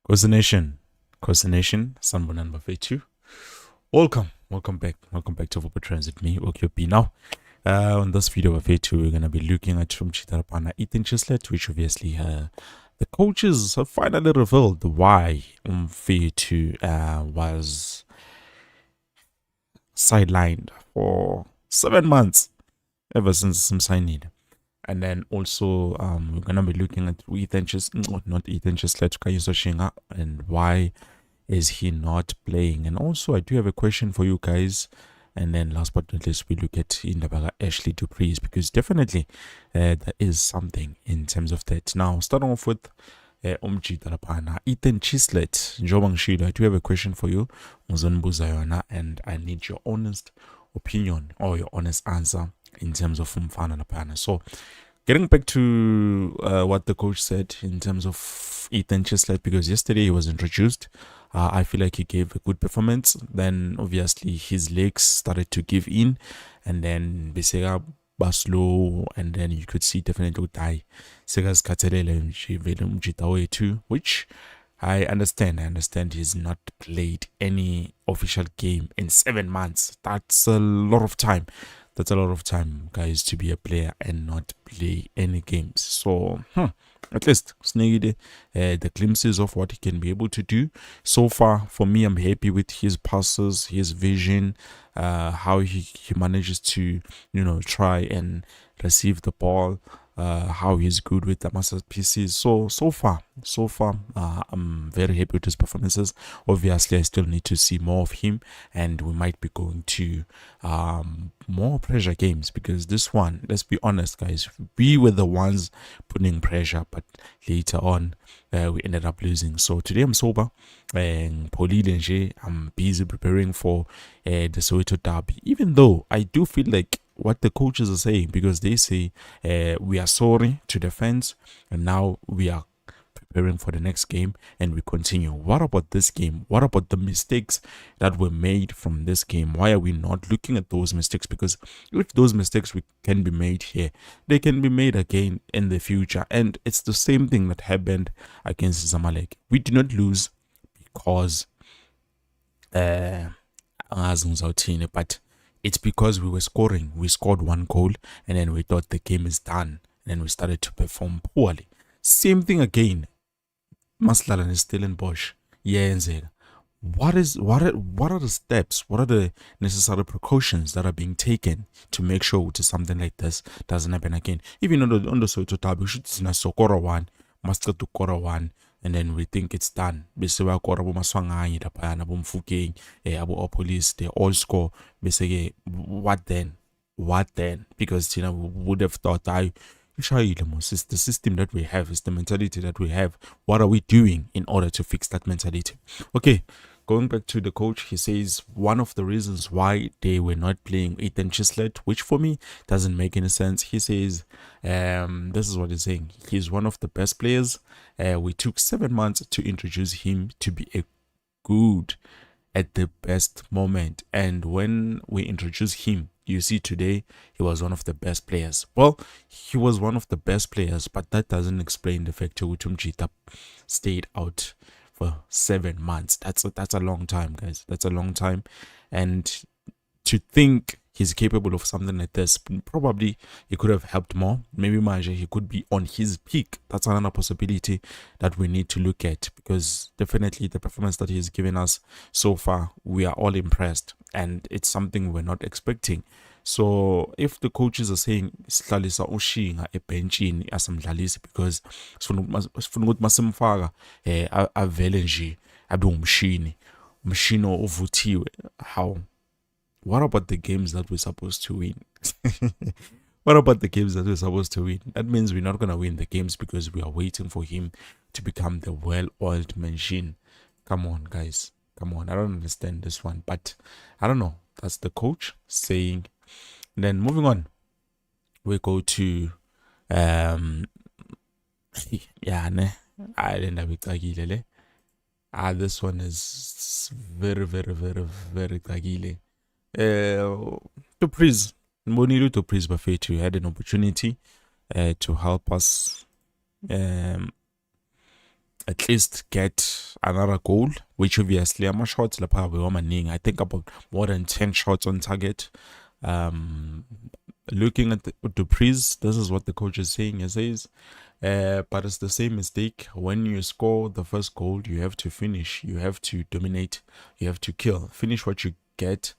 Kaizer Nation, Sanbonan Bafetu. Welcome back to Football Transit. Me, OQP. Now, on this video Bafetu, we're gonna be looking at from Chitarapana Ethan Chislet, which obviously the coaches have finally revealed why Umfetu was sidelined for 7 months ever since some signing. And then also, we're gonna be looking at not Ethan Chislet, Kaizer Shinga, and why is he not playing? And also, I do have a question for you guys. And then last but not least, we look at Indabaga Ashley Dupree's, because definitely there is something in terms of that. Now, starting off with Darapana, Ethan Chislet, Jobang Shida, I do have a question for you, and I need your honest opinion or your honest answer in terms of Mfana Napana. So, getting back to what the coach said in terms of Ethan Chislet, because yesterday he was introduced. I feel like he gave a good performance. Then obviously his legs started to give in, and then Besega was slow, and then you could see definitely die. Sega's Katelele too, which I understand. I understand he's not played any official game in 7 months. That's a lot of time. That's a lot of time, guys, to be a player and not play any games. So, at least the glimpses of what he can be able to do. So far, for me, I'm happy with his passes, his vision, how he manages to, try and receive the ball. How he's good with the master pieces. So far, I'm very happy with his performances. Obviously, I still need to see more of him, and we might be going to more pressure games, because this one, let's be honest, guys, we were the ones putting pressure, but later on, we ended up losing. So today I'm sober, and I'm busy preparing for the Soweto derby, even though I do feel like what the coaches are saying, because they say we are sorry to the fans, and now we are preparing for the next game and we continue. What about this game? What about the mistakes that were made from this game? Why are we not looking at those mistakes? Because if those mistakes can be made here, they can be made again in the future. And it's the same thing that happened against Zamalek. We did not lose because but it's because we were scoring. We scored one goal, and then we thought the game is done, and then we started to perform poorly. Same thing again. Maslalan is still in Bosch. What are the steps? What are the necessary precautions that are being taken to make sure that something like this doesn't happen again? Even on the Soweto derby, we should see Sokora one, Master to Kora one, and then we think it's done. Bese ba kora bo maswanganyi lapha na bo Mfukeng, abo police, they all score. Bese what then? Because we would have thought it's the system that we have, it's the mentality that we have. What are we doing in order to fix that mentality? Okay, going back to the coach, he says one of the reasons why they were not playing Ethan Chislet, which for me doesn't make any sense. He says, this is what he's saying. He's one of the best players. We took 7 months to introduce him to be a good at the best moment. And when we introduced him, you see today, he was one of the best players. Well, he was one of the best players, but that doesn't explain the fact that Utumjita stayed out for 7 months. That's a long time, guys. That's a long time. And to think he's capable of something like this, probably he could have helped more. Maybe Manje, he could be on his peak. That's another possibility that we need to look at, because definitely the performance that he's given us so far, we are all impressed, and it's something we're not expecting. So if the coaches are saying sihlalisa ushinga ebenchini asamdlalisi because sifuna ukuthi masimfaka avele nje abe umshini ovuthiwe, how? What about the games that we're supposed to win? What about the games that we're supposed to win? That means we're not going to win the games because we are waiting for him to become the well-oiled machine. Come on, guys. Come on. I don't understand this one, but I don't know. That's the coach saying. And then moving on, we go to this one is very, very, very, very tagile. To praise Moniru, to praise Bafetu, had an opportunity to help us at least get another goal, which obviously I'm shots I think about more than 10 shots on target. Looking at Dupree's, this is what the coach is saying. He says, but it's the same mistake. When you score the first goal, you have to finish, you have to dominate, you have to kill, finish what you get.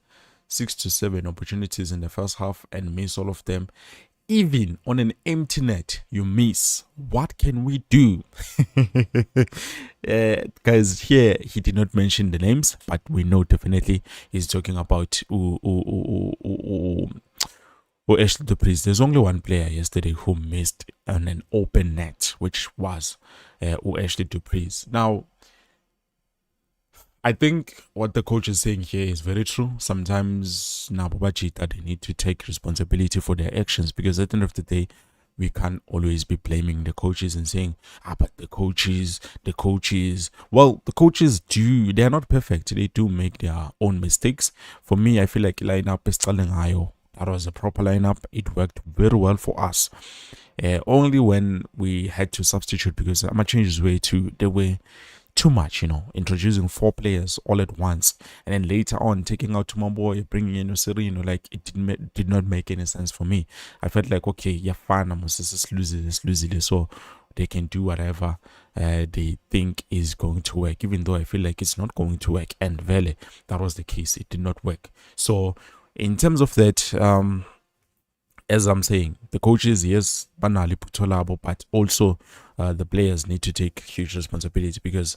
6 to 7 opportunities in the first half and miss all of them. Even on an empty net, you miss. What can we do? Guys, here he did not mention the names, but we know definitely he's talking about Ashley Dupree's. There's only one player yesterday who missed on an open net, which was Ashley Dupree's. Now, I think what the coach is saying here is very true. Sometimes they need to take responsibility for their actions, because at the end of the day, we can't always be blaming the coaches and saying, but the coaches. Well, the coaches they're not perfect. They do make their own mistakes. For me, I feel like lineup is that was a proper lineup. It worked very well for us. Only when we had to substitute, because I'm changes way they were too much, introducing 4 players all at once, and then later on taking out Tumamboy, bringing in Serino, like it did not make any sense for me. I felt like, okay, yeah, fine, let's lose it, so they can do whatever they think is going to work, even though I feel like it's not going to work. And Vele, that was the case. It did not work. So in terms of that, as I'm saying, the coaches, yes, banali putolabo, but also the players need to take huge responsibility, because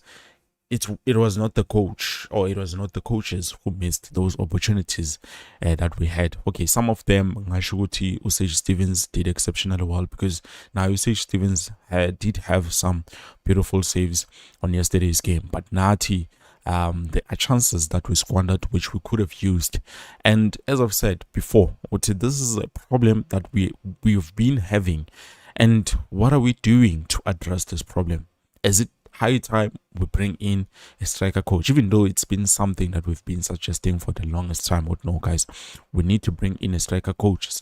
it was not the coach, or it was not the coaches who missed those opportunities that we had. Okay, some of them, Ngashuguti, Usage Stevens did exceptionally well, because now Usage Stevens did have some beautiful saves on yesterday's game, but Nati, there are chances that we squandered which we could have used. And as I've said before, this is a problem that we've been having. And what are we doing to address this problem? Is it high time we bring in a striker coach, even though it's been something that we've been suggesting for the longest time? No, guys, we need to bring in a striker coach. I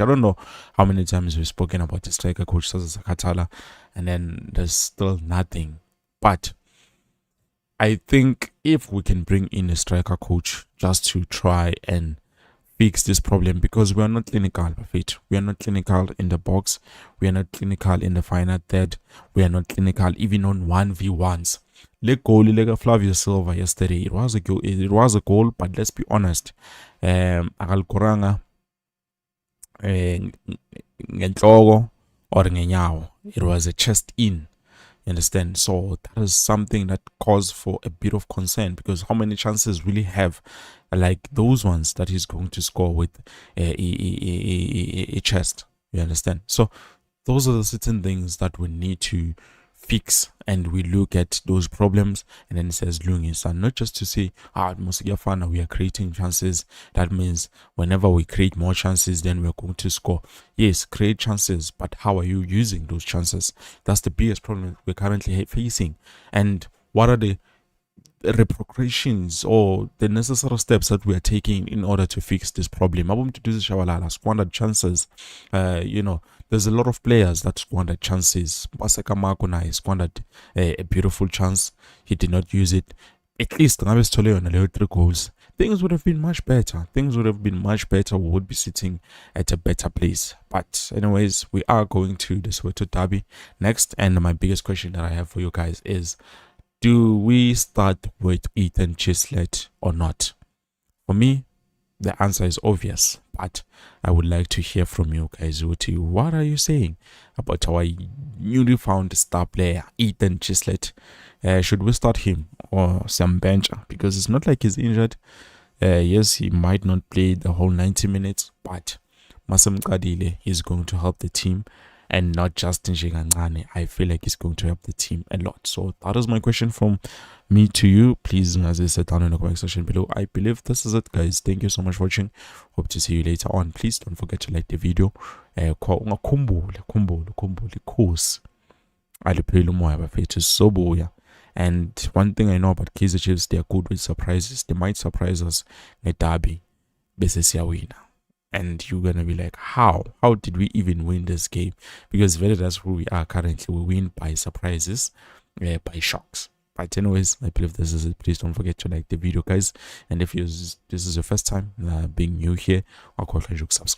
don't know how many times we've spoken about the striker coach, and then there's still nothing. But I think if we can bring in a striker coach just to try and fix this problem, because we are not clinical, we are not clinical in the box, we are not clinical in the final third, we are not clinical even on 1v1s. Le goal like Flavio Silva yesterday, it was a goal, but let's be honest, akal koranga ngentloko or ngenyawo, it was a chest in. You understand? So that is something that caused for a bit of concern, because how many chances will he have like those ones that he's going to score with a chest? You understand? So those are the certain things that we need to fix, and we look at those problems, and then it says Lungi, and not just to say we are creating chances. That means whenever we create more chances, then we're going to score. Yes, create chances, but how are you using those chances? That's the biggest problem we're currently facing. And what are the repercussions or the necessary steps that we are taking in order to fix this problem? I'm to do this squandered chances. There's a lot of players that squandered chances. Paseka Makona squandered a beautiful chance. He did not use it. At least Naves Tole on 3 goals. Things would have been much better. We would be sitting at a better place. But anyways, we are going to the Soweto Derby next. And my biggest question that I have for you guys is, do we start with Ethan Chislett or not? For me, the answer is obvious, but I would like to hear from you guys. What are you saying about our newly found star player, Ethan Chislett? Should we start him or some bench? Because it's not like he's injured. Yes, he might not play the whole 90 minutes, but Masam Kadile is going to help the team. And not just Njengangane. I feel like it's going to help the team a lot. So that is my question from me to you. Please, as I said down in the comment section below, I believe this is it, guys. Thank you so much for watching. Hope to see you later on. Please don't forget to like the video. And one thing I know about Kaizer Chiefs, they are good with surprises. They might surprise us at Derby. Bese siyawina. And you're gonna be like, how did we even win this game? Because really, that's who we are currently. We win by surprises, by shocks. But anyways, I believe this is it. Please don't forget to like the video, guys. And if this is your first time being new here, I'll call you to subscribe.